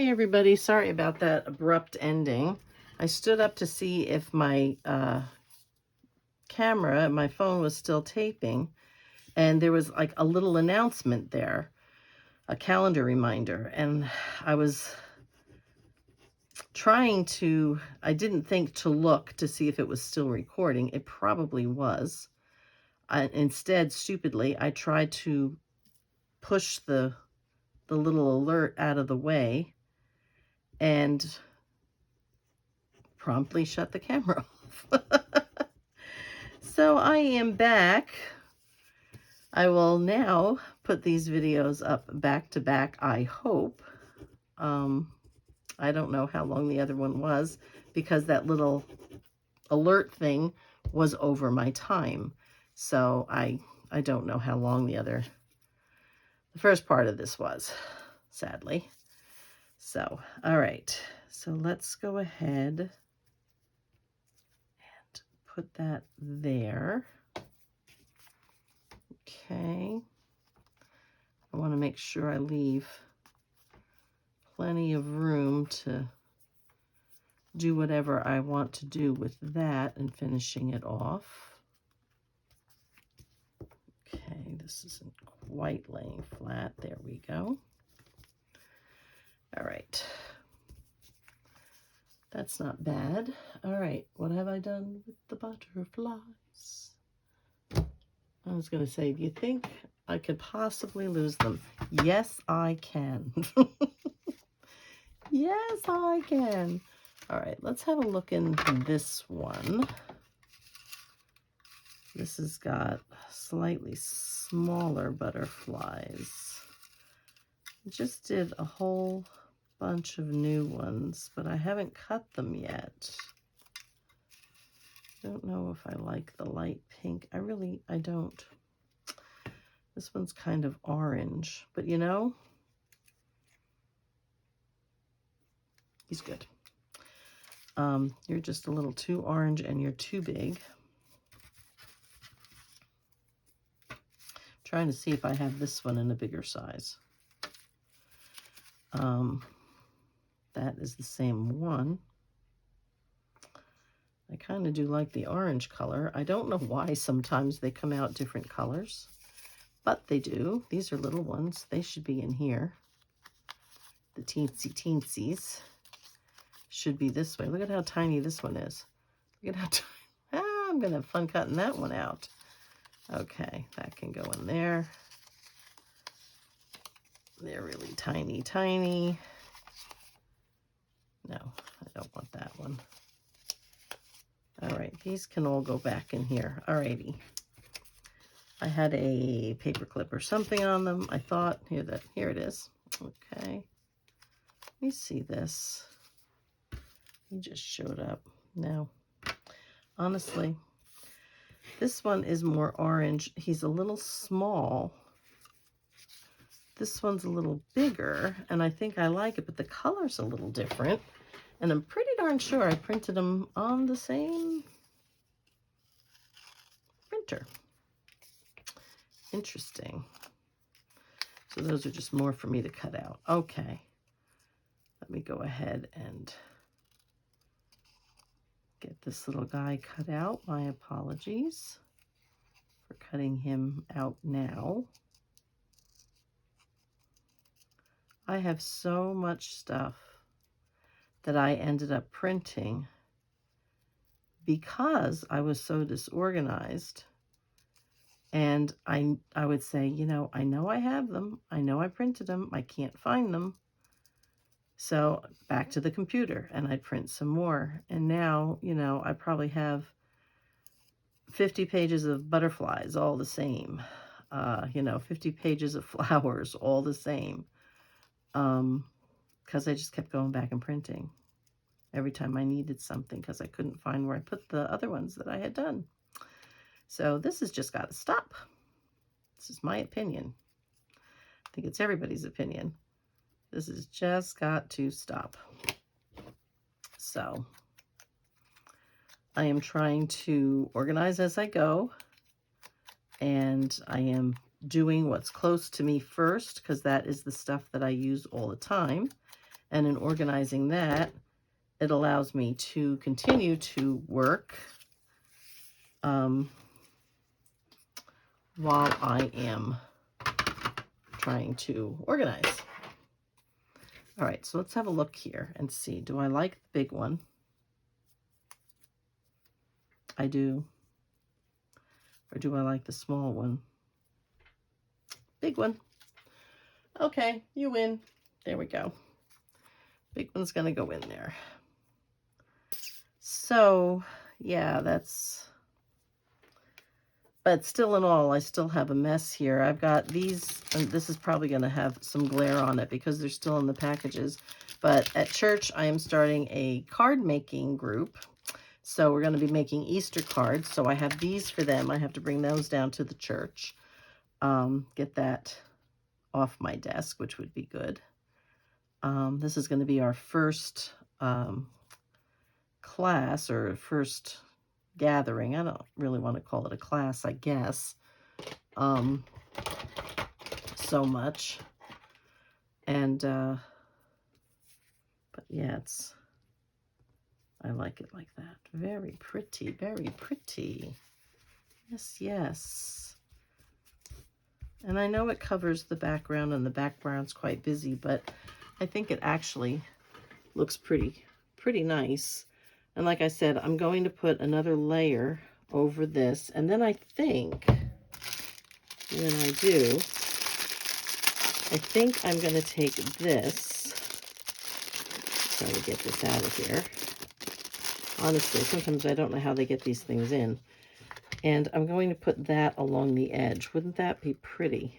Hey everybody, sorry about that abrupt ending. I stood up to see if my camera, my phone was still taping, and there was like a little announcement there, a calendar reminder, and I was I didn't think to look to see if it was still recording. It probably was. Instead, stupidly, I tried to push the little alert out of the way and promptly shut the camera off. So I am back. I will now put these videos up back to back, I hope. I don't know how long the other one was because that little alert thing was over my time. So I don't know how long the first part of this was, sadly. So, all right. So let's go ahead and put that there. Okay. I want to make sure I leave plenty of room to do whatever I want to do with that and finishing it off. Okay, this isn't quite laying flat. There we go. All right. That's not bad. All right, what have I done with the butterflies? I was going to say, do you think I could possibly lose them? Yes, I can. Yes, I can. All right, let's have a look in this one. This has got slightly smaller butterflies. I just did a whole bunch of new ones, but I haven't cut them yet. I don't know if I like the light pink. I don't. This one's kind of orange, but you know, he's good. You're just a little too orange and you're too big. Trying to see if I have this one in a bigger size. That is the same one. I kind of do like the orange color. I don't know why sometimes they come out different colors, but they do. These are little ones. They should be in here. The teensy teensies should be this way. Look at how tiny this one is. Look at how tiny. I'm going to have fun cutting that one out. Okay, that can go in there. They're really tiny, tiny. No, I don't want that one. All right, these can all go back in here. All righty. I had a paper clip or something on them. I thought, here it is. Okay. Let me see this. He just showed up. Now, honestly, this one is more orange. He's a little small. This one's a little bigger, and I think I like it, but the color's a little different. And I'm pretty darn sure I printed them on the same printer. Interesting. So those are just more for me to cut out. Okay. Let me go ahead and get this little guy cut out. My apologies for cutting him out now. I have so much stuff that I ended up printing because I was so disorganized. And I would say, you know I have them. I know I printed them. I can't find them. So back to the computer, and I'd print some more. And now, I probably have 50 pages of butterflies, all the same. 50 pages of flowers, all the same. Because I just kept going back and printing every time I needed something because I couldn't find where I put the other ones that I had done. So this has just got to stop. This is my opinion. I think it's everybody's opinion. This has just got to stop. So I am trying to organize as I go, and I am doing what's close to me first because that is the stuff that I use all the time. And in organizing that, it allows me to continue to work while I am trying to organize. All right, so let's have a look here and see. Do I like the big one? I do. Or do I like the small one? Big one. Okay, you win. There we go. Big one's gonna go in there. So, yeah, that's... But still in all, I still have a mess here. I've got these, and this is probably going to have some glare on it because they're still in the packages. But at church, I am starting a card making group. So we're going to be making Easter cards. So I have these for them. I have to bring those down to the church. Get that off my desk, which would be good. This is going to be our first class, or first gathering. I don't really want to call it a class, I guess, so much. And but yeah, I like it like that. Very pretty, very pretty. Yes, yes. And I know it covers the background, and the background's quite busy, but I think it actually looks pretty nice. And like I said, I'm going to put another layer over this. And then I think, when I do, I think I'm going to take this. Try to get this out of here. Honestly, sometimes I don't know how they get these things in. And I'm going to put that along the edge. Wouldn't that be pretty?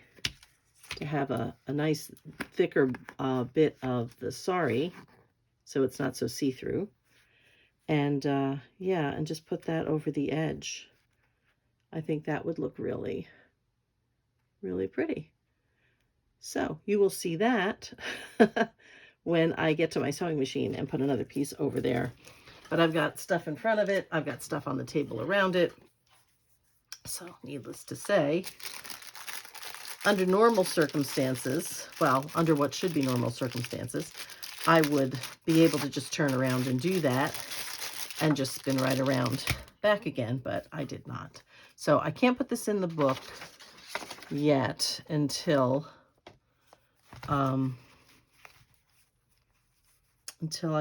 To have a nice thicker bit of the sari, so it's not so see-through. And yeah, and just put that over the edge. I think that would look really, really pretty. So you will see that when I get to my sewing machine and put another piece over there. But I've got stuff in front of it. I've got stuff on the table around it. So needless to say, under normal circumstances, well, under what should be normal circumstances, I would be able to just turn around and do that and just spin right around back again, but I did not. So I can't put this in the book yet until I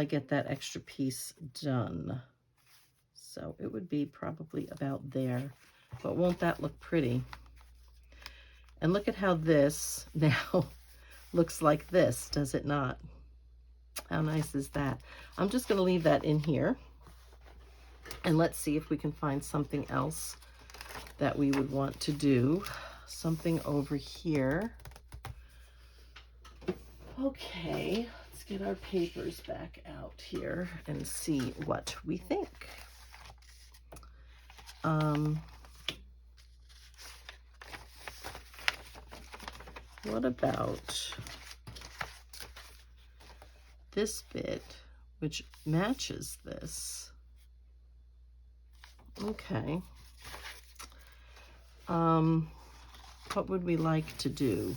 get that extra piece done. So it would be probably about there, but won't that look pretty? And look at how this now looks like this, does it not? How nice is that? I'm just going to leave that in here. And let's see if we can find something else that we would want to do. Something over here. Okay, let's get our papers back out here and see what we think. What about this bit, which matches this? Okay. What would we like to do?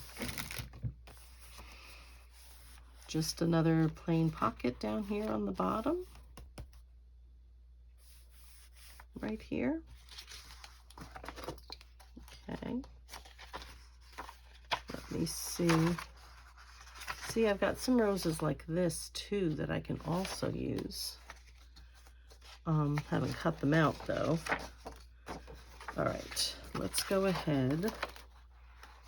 Just another plain pocket down here on the bottom? Right here? Okay. Let me see. See, I've got some roses like this too that I can also use. Haven't cut them out though. All right, let's go ahead.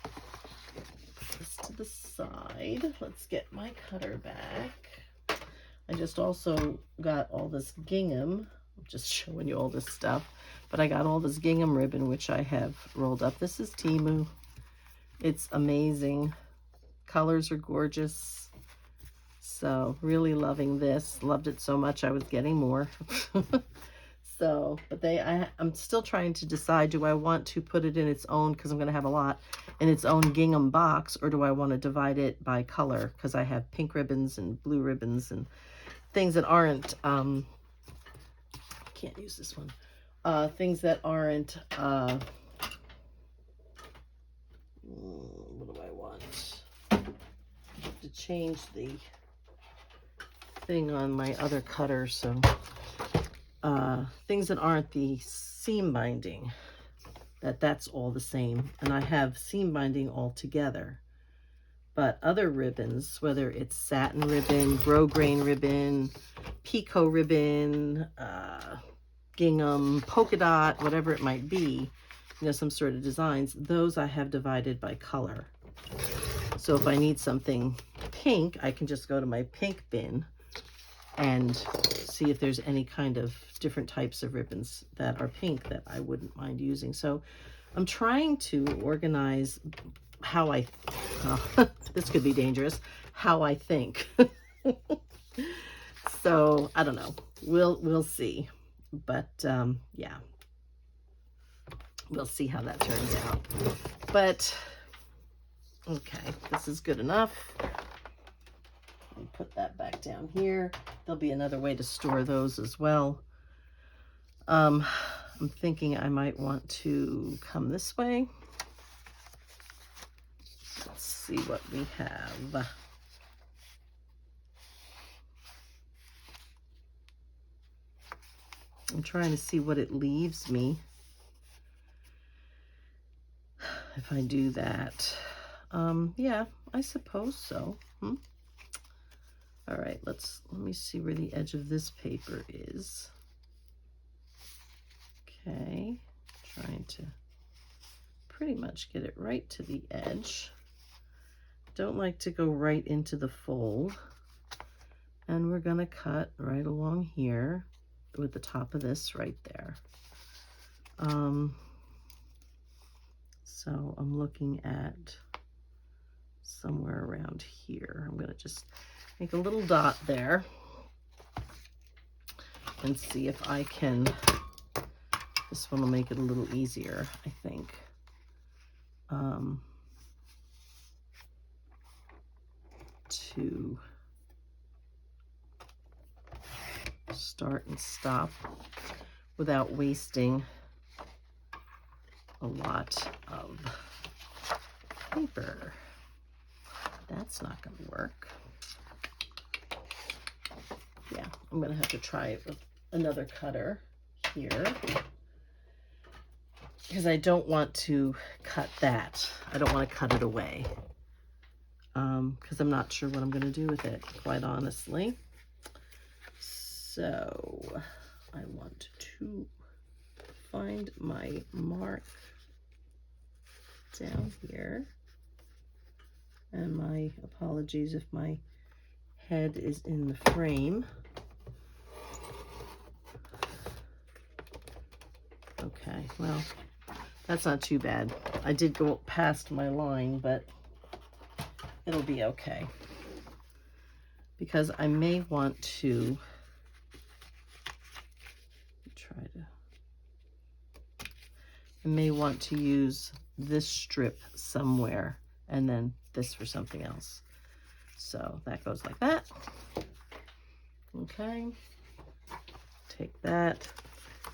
Put this to the side. Let's get my cutter back. I just also got all this gingham. I'm just showing you all this stuff. But I got all this gingham ribbon, which I have rolled up. This is Temu. It's amazing. Colors are gorgeous. So really loving this. Loved it so much I was getting more. So, but I'm still trying to decide, do I want to put it in its own, because I'm going to have a lot, in its own gingham box, or do I want to divide it by color? Because I have pink ribbons and blue ribbons and things that aren't, can't use this one, things that aren't, what do I want? I have to change the thing on my other cutter, so things that aren't the seam binding, that's all the same, and I have seam binding all together. But other ribbons, whether it's satin ribbon, grosgrain ribbon, picot ribbon, gingham, polka dot, whatever it might be, you know, some sort of designs, those I have divided by color. So if I need something pink, I can just go to my pink bin and see if there's any kind of different types of ribbons that are pink that I wouldn't mind using. So I'm trying to organize how I, this could be dangerous, how I think. So I don't know, we'll see. But yeah, we'll see how that turns out. But okay, this is good enough. Let me put that back down here. There'll be another way to store those as well. I'm thinking I might want to come this way. Let's see what we have. I'm trying to see what it leaves me if I do that. Yeah, I suppose so. All right, let me see where the edge of this paper is. Okay, trying to pretty much get it right to the edge. Don't like to go right into the fold. And we're gonna cut right along here with the top of this right there. So I'm looking at somewhere around here. I'm gonna just make a little dot there and see if I can, this one will make it a little easier, I think. To start and stop without wasting a lot of paper. That's not going to work. Yeah, I'm going to have to try it with another cutter here because I don't want to cut that. I don't want to cut it away because I'm not sure what I'm going to do with it, quite honestly. So I want to find my mark down here, and my apologies if my head is in the frame. Okay, well, that's not too bad. I did go past my line, but it'll be okay because I may want to use this strip somewhere and then this for something else. So that goes like that. Okay, take that.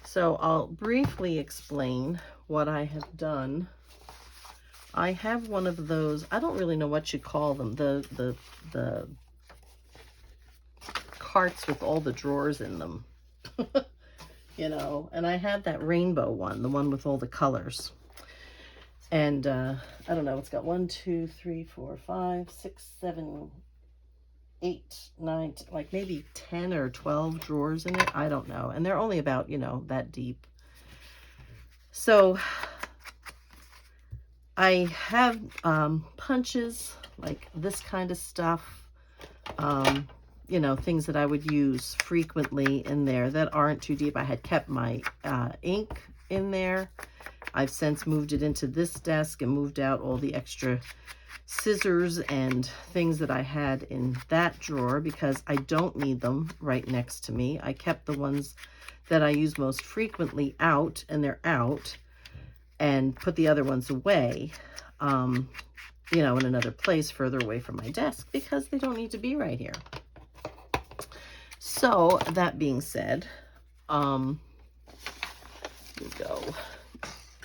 So I'll briefly explain what I have done. I have one of those, I don't really know what you call them, the carts with all the drawers in them. You know, and I have that rainbow one, the one with all the colors. And I don't know, it's got 1, 2, 3, 4, 5, 6, 7, 8, 9, like maybe 10 or 12 drawers in it. I don't know. And they're only about, you know, that deep. So I have punches, like this kind of stuff, you know, things that I would use frequently in there that aren't too deep. I had kept my ink in there. I've since moved it into this desk and moved out all the extra scissors and things that I had in that drawer because I don't need them right next to me. I kept the ones that I use most frequently out, and they're out, and put the other ones away, you know, in another place further away from my desk because they don't need to be right here. So that being said, let me go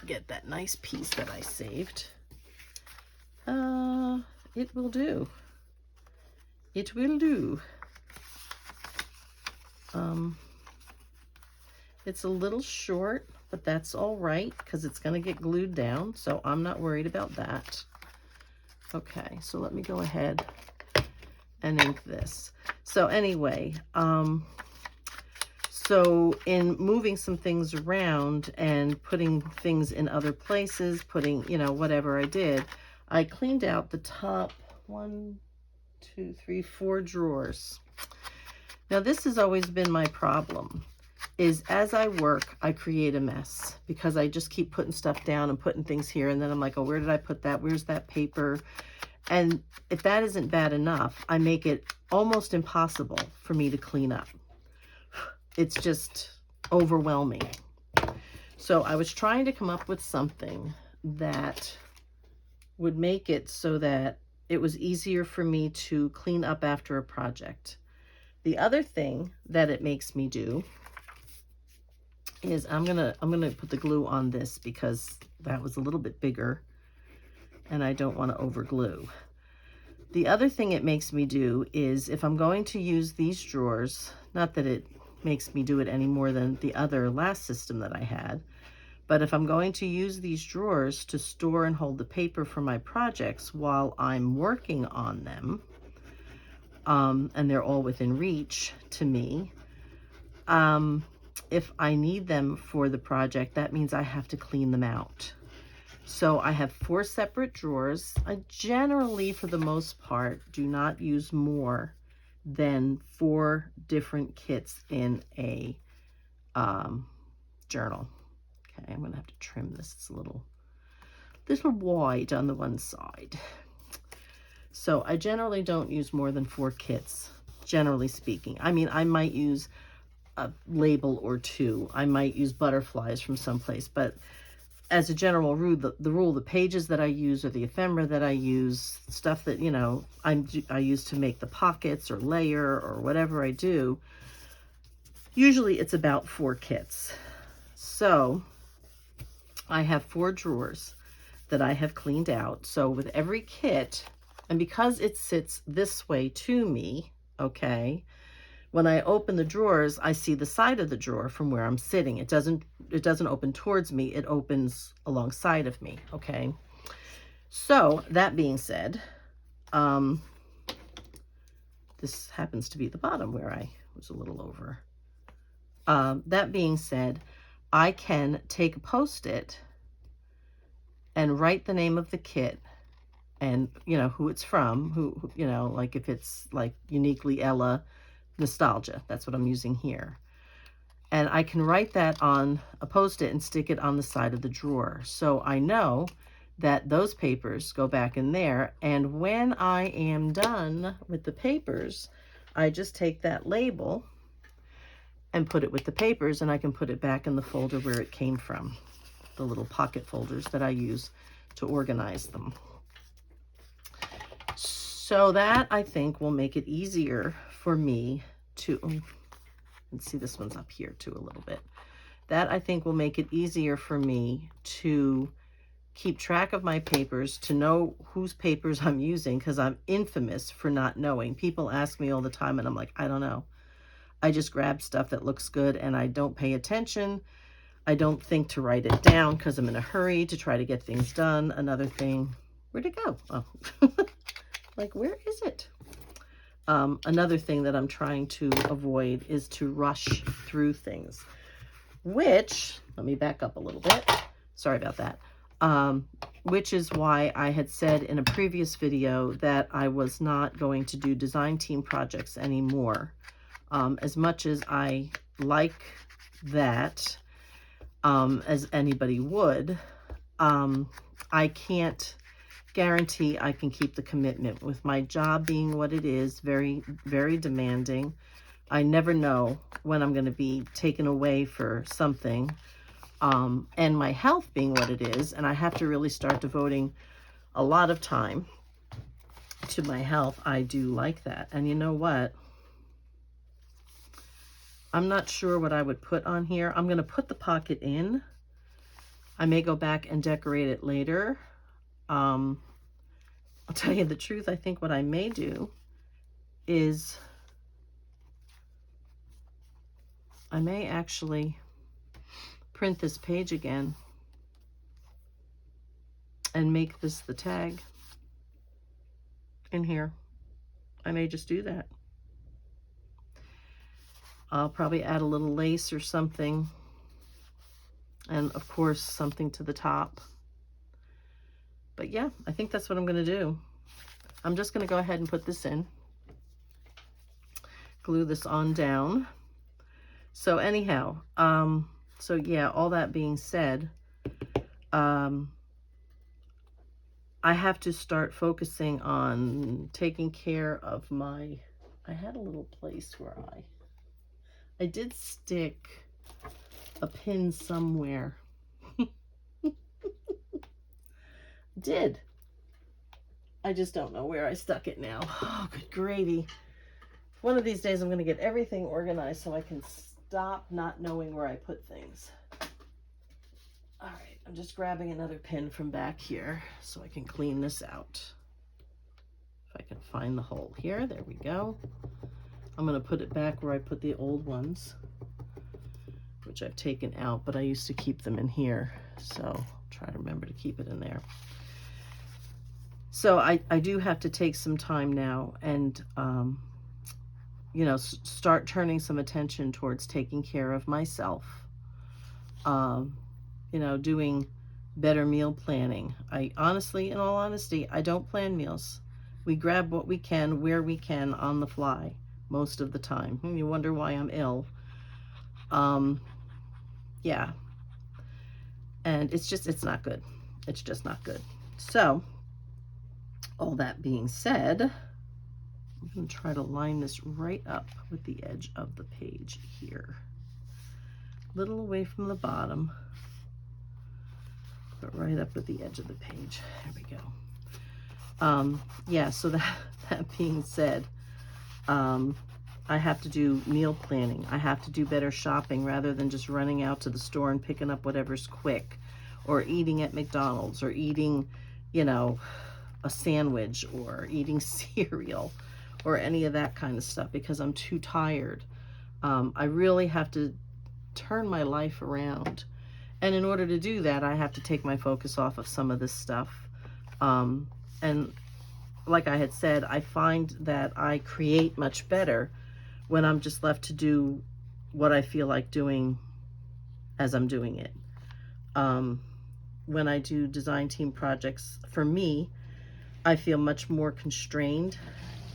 get that nice piece that I saved. It will do. It will do. It's a little short, but that's all right because it's going to get glued down, so I'm not worried about that. Okay, so let me go ahead and ink this. So anyway, so in moving some things around and putting things in other places, putting, you know, whatever I did, I cleaned out the top 1, 2, 3, 4 drawers. Now this has always been my problem, is as I work, I create a mess because I just keep putting stuff down and putting things here. And then I'm like, oh, where did I put that? Where's that paper? And if that isn't bad enough, I make it almost impossible for me to clean up. It's just overwhelming. So I was trying to come up with something that would make it so that it was easier for me to clean up after a project. The other thing that it makes me do is I'm gonna put the glue on this because that was a little bit bigger and I don't want to over glue. The other thing it makes me do is if I'm going to use these drawers, not that it makes me do it any more than the other last system that I had, but if I'm going to use these drawers to store and hold the paper for my projects while I'm working on them, and they're all within reach to me, if I need them for the project, that means I have to clean them out. So I have 4 separate drawers. I generally, for the most part, do not use more than 4 different kits in a journal. Okay, I'm gonna have to trim this. It's a little wide on the one side. So I generally don't use more than 4 kits, generally speaking. I mean, I might use a label or 2. I might use butterflies from someplace, but as a general rule, the pages that I use or the ephemera that I use, stuff that, you know, I use to make the pockets or layer or whatever I do, usually it's about 4 kits. So I have 4 drawers that I have cleaned out. So with every kit, and because it sits this way to me, okay, when I open the drawers, I see the side of the drawer from where I'm sitting. It doesn't open towards me, it opens alongside of me, okay? So that being said, this happens to be the bottom where I was a little over. That being said, I can take a Post-it and write the name of the kit and, you know, who it's from, who you know, like if it's like UniquelyElla Nostalgia, that's what I'm using here. And I can write that on a Post-it and stick it on the side of the drawer. So I know that those papers go back in there. And when I am done with the papers, I just take that label and put it with the papers, and I can put it back in the folder where it came from, the little pocket folders that I use to organize them. So that, I think, will make it easier for me to, and see this one's up here too a little bit. That, I think, will make it easier for me to keep track of my papers, to know whose papers I'm using, because I'm infamous for not knowing. People ask me all the time, and I'm like, I don't know. I just grab stuff that looks good, and I don't pay attention. I don't think to write it down because I'm in a hurry to try to get things done. Another thing, where'd it go? Oh. Like, where is it? Another thing that I'm trying to avoid is to rush through things, which, let me back up a little bit. Sorry about that. Which is why I had said in a previous video that I was not going to do design team projects anymore. As much as I like that, as anybody would, I can't guarantee I can keep the commitment with my job being what it is, very, very demanding. I never know when I'm going to be taken away for something, and my health being what it is, and I have to really start devoting a lot of time to my health. I do like that. And you know what? I'm not sure what I would put on here. I'm going to put the pocket in. I may go back and decorate it later. I'll tell you the truth, I think what I may do is I may actually print this page again and make this the tag in here. I may just do that. I'll probably add a little lace or something, and of course something to the top. But yeah, I think that's what I'm going to do. I'm just going to go ahead and put this in, glue this on down. So anyhow, so yeah, all that being said, I have to start focusing on taking care of my, I had a little place where I did stick a pin somewhere. Did. I just don't know where I stuck it now. Oh, good gravy. One of these days I'm going to get everything organized so I can stop not knowing where I put things. All right, I'm just grabbing another pin from back here so I can clean this out. If I can find the hole here, there we go. I'm going to put it back where I put the old ones, which I've taken out, but I used to keep them in here, so I'll try to remember to keep it in there. So I do have to take some time now and, you know, start turning some attention towards taking care of myself. You know, doing better meal planning. I honestly, in all honesty, I don't plan meals. We grab what we can, where we can, on the fly, most of the time. You wonder why I'm ill. Yeah. And it's not good. It's just not good. So, all that being said, I'm going to try to line this right up with the edge of the page here. A little away from the bottom, but right up with the edge of the page. There we go. Yeah, so that being said, I have to do meal planning. I have to do better shopping rather than just running out to the store and picking up whatever's quick, or eating at McDonald's, or eating, you know, a sandwich, or eating cereal, or any of that kind of stuff because I'm too tired. I really have to turn my life around. And in order to do that, I have to take my focus off of some of this stuff. And like I had said, I find that I create much better when I'm just left to do what I feel like doing as I'm doing it. When I do design team projects, for me, I feel much more constrained,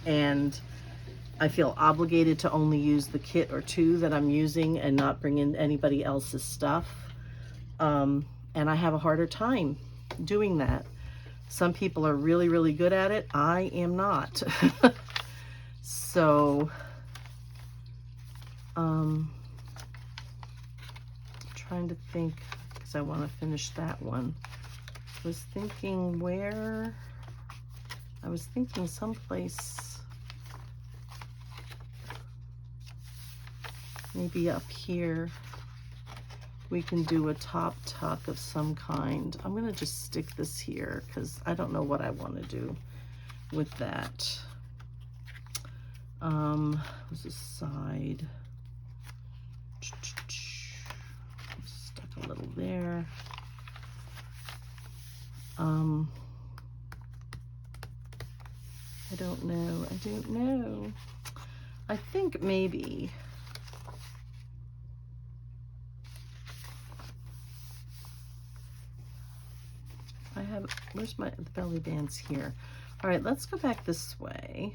and I feel obligated to only use the kit or two that I'm using and not bring in anybody else's stuff. And I have a harder time doing that. Some people are really, really good at it. I am not. So, trying to think, because I want to finish that one. I was thinking where, I was thinking someplace, maybe up here, we can do a top tuck of some kind. I'm going to just stick this here because I don't know what I want to do with that. There's a side. Stuck a little there. I don't know. I don't know. I think maybe I have, where's the belly bands here? All right, let's go back this way.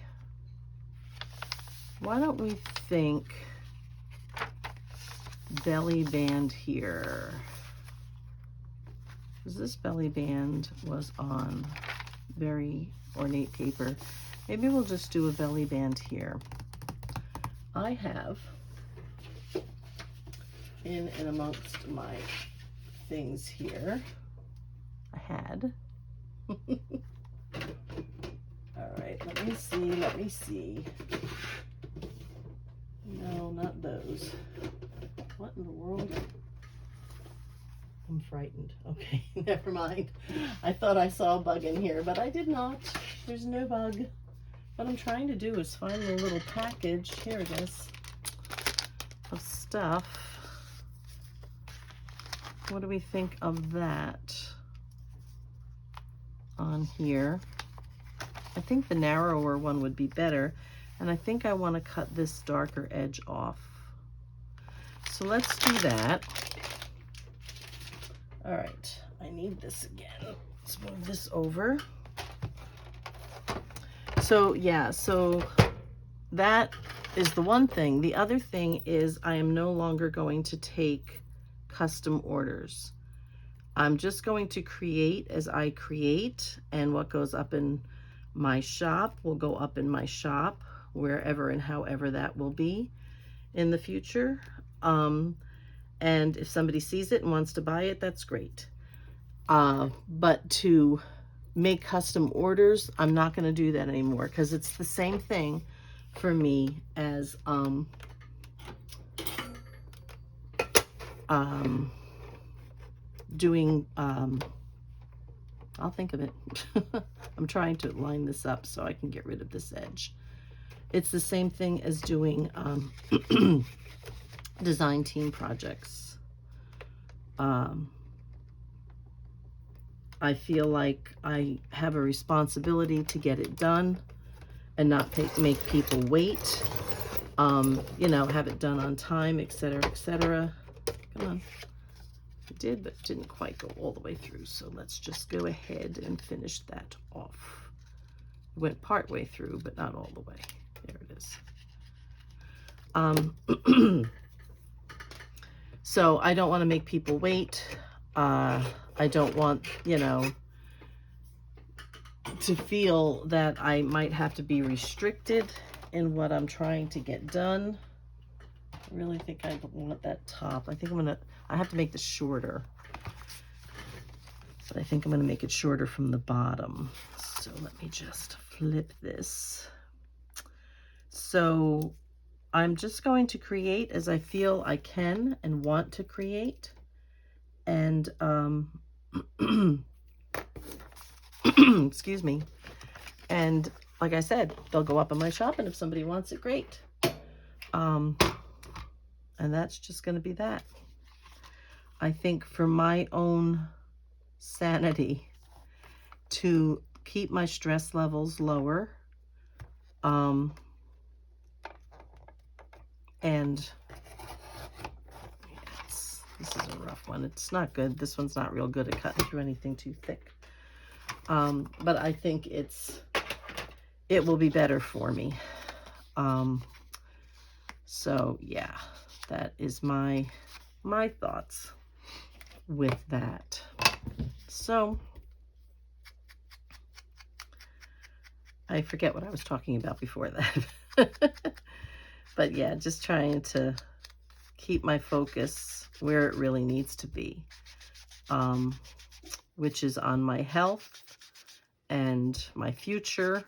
Why don't we think belly band here? Because this belly band was on very ornate paper. Maybe we'll just do a belly band here. I have, in and amongst my things here, I had. All right, let me see. No, not those. What in the world? I'm frightened. Okay, never mind. I thought I saw a bug in here, but I did not. There's no bug. What I'm trying to do is find the little package. Here it is. of stuff. What do we think of that on here? I think the narrower one would be better, and I think I want to cut this darker edge off. So let's do that. All right, I need this again. Let's move this over. So yeah, so that is the one thing. The other thing is I am no longer going to take custom orders. I'm just going to create as I create, and what goes up in my shop will go up in my shop, wherever and however that will be in the future. And if somebody sees it and wants to buy it, that's great. But to make custom orders, I'm not going to do that anymore, because it's the same thing for me as doing, I'll think of it. I'm trying to line this up so I can get rid of this edge. It's the same thing as doing design team projects. I feel like I have a responsibility to get it done and not make people wait. You know, have it done on time, etc., etc. Come on. It did, but didn't quite go all the way through. So let's just go ahead and finish that off. It went part way through, but not all the way. There it is. So I don't want to make people wait. I don't want, you know, to feel that I might have to be restricted in what I'm trying to get done. I really think I want that top. I think I have to make this shorter. But I think I'm going to make it shorter from the bottom. So let me just flip this. So I'm just going to create as I feel I can and want to create. And, excuse me. And like I said, they'll go up in my shop, and if somebody wants it, great. And that's just going to be that. I think for my own sanity, to keep my stress levels lower, and this is a rough one. It's not good. This one's not real good at cutting through anything too thick. But I think it will be better for me. So yeah, that is my thoughts with that. So I forget what I was talking about before that. But yeah, just trying to keep my focus where it really needs to be, which is on my health and my future.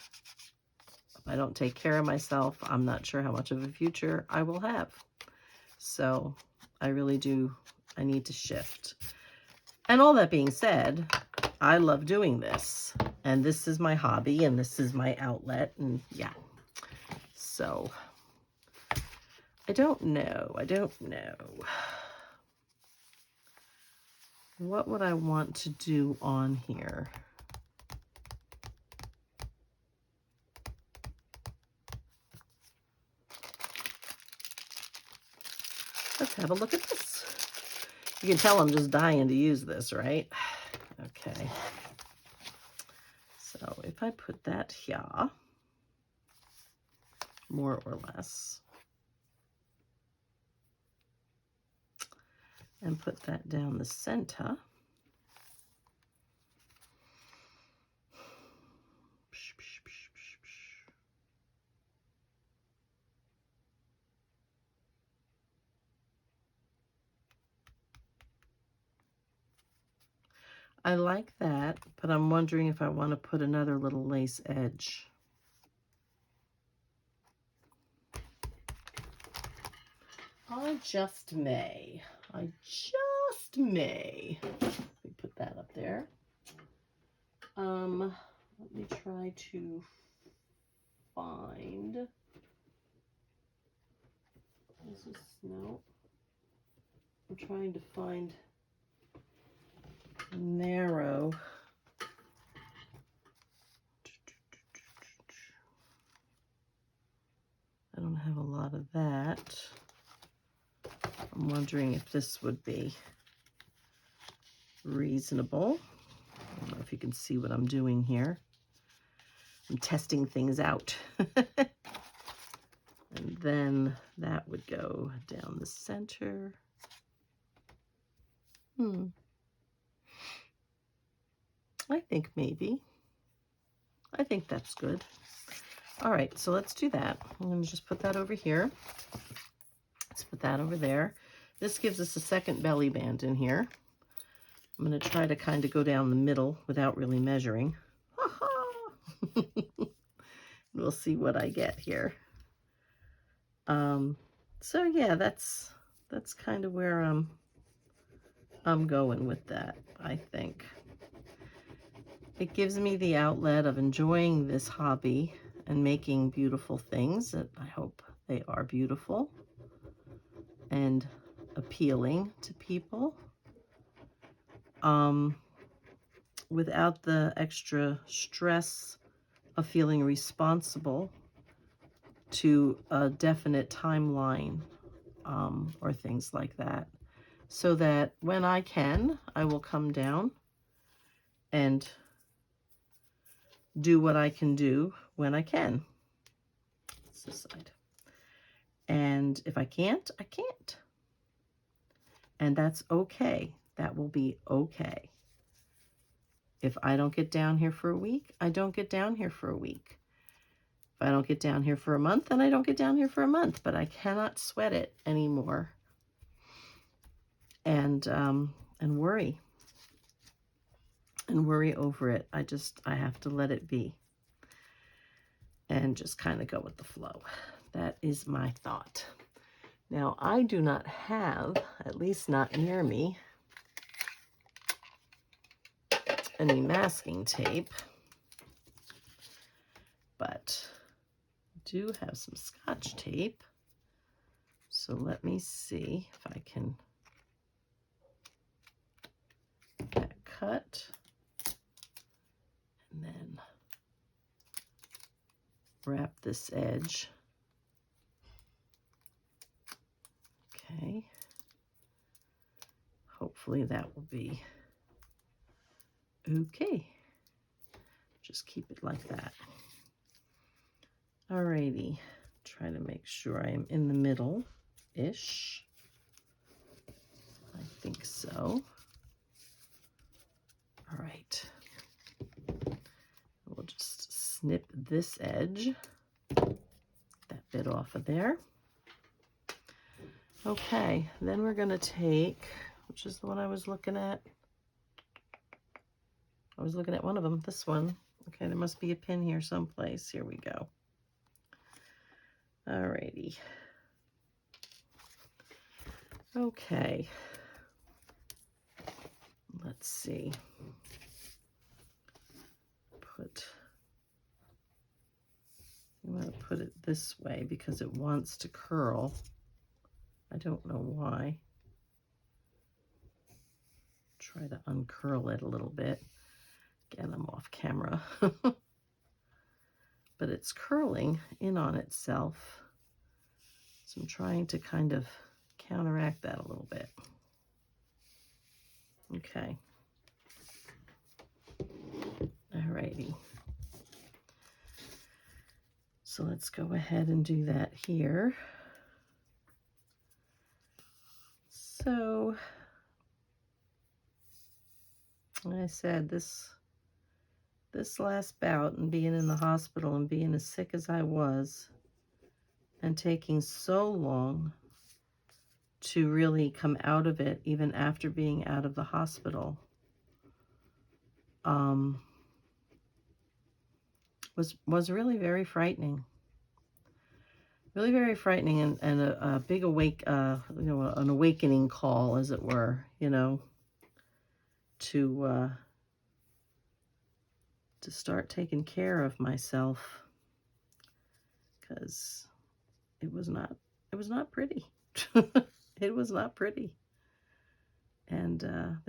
If I don't take care of myself, I'm not sure how much of a future I will have. So I really do, I need to shift. And all that being said, I love doing this, and this is my hobby, and this is my outlet, and yeah. So I don't know. What would I want to do on here? Let's have a look at this. You can tell I'm just dying to use this, right? Okay. So if I put that here, more or less, and put that down the center, I like that, but I'm wondering if I want to put another little lace edge. I just may. Let me put that up there. Let me try to find. This is, no. I'm trying to find narrow. I don't have a lot of that. I'm wondering if this would be reasonable. I don't know if you can see what I'm doing here. I'm testing things out. And then that would go down the center. I think maybe. I think that's good. All right, so let's do that. I'm going to just put that over here. Let's put that over there. This gives us a second belly band in here. I'm going to try to kind of go down the middle without really measuring. We'll see what I get here. So yeah, that's kind of where I'm going with that, I think. It gives me the outlet of enjoying this hobby and making beautiful things that I hope they are beautiful and appealing to people. Without the extra stress of feeling responsible to a definite timeline or things like that. So that when I can, I will come down and do what I can do when I can. That's this side. And if I can't, I can't. And that's okay. That will be okay. If I don't get down here for a week, I don't get down here for a week. If I don't get down here for a month, then I don't get down here for a month. But I cannot sweat it anymore and worry. And worry over it. I have to let it be. And just kind of go with the flow. That is my thought. Now, I do not have, at least not near me, any masking tape, but I do have some Scotch tape. So let me see if I can get that cut and then wrap this edge. Okay. Hopefully that will be okay. Just keep it like that. Alrighty. Try to make sure I am in the middle-ish. I think so. All right. We'll just snip this edge, that bit off of there. Okay, then we're going to take, which is the one I was looking at. I was looking at one of them, this one. Okay, there must be a pin here someplace. Here we go. Alrighty. Okay. Let's see. I'm going to put it this way because it wants to curl. I don't know why. Try to uncurl it a little bit. Again, I'm off camera. But it's curling in on itself. So I'm trying to kind of counteract that a little bit. Okay. Alrighty. So let's go ahead and do that here. So, like I said, this last bout and being in the hospital and being as sick as I was and taking so long to really come out of it, even after being out of the hospital, was really very frightening. Really very frightening and a big an awakening call, as it were, to start taking care of myself, because it was not it was not pretty. It was not pretty. And there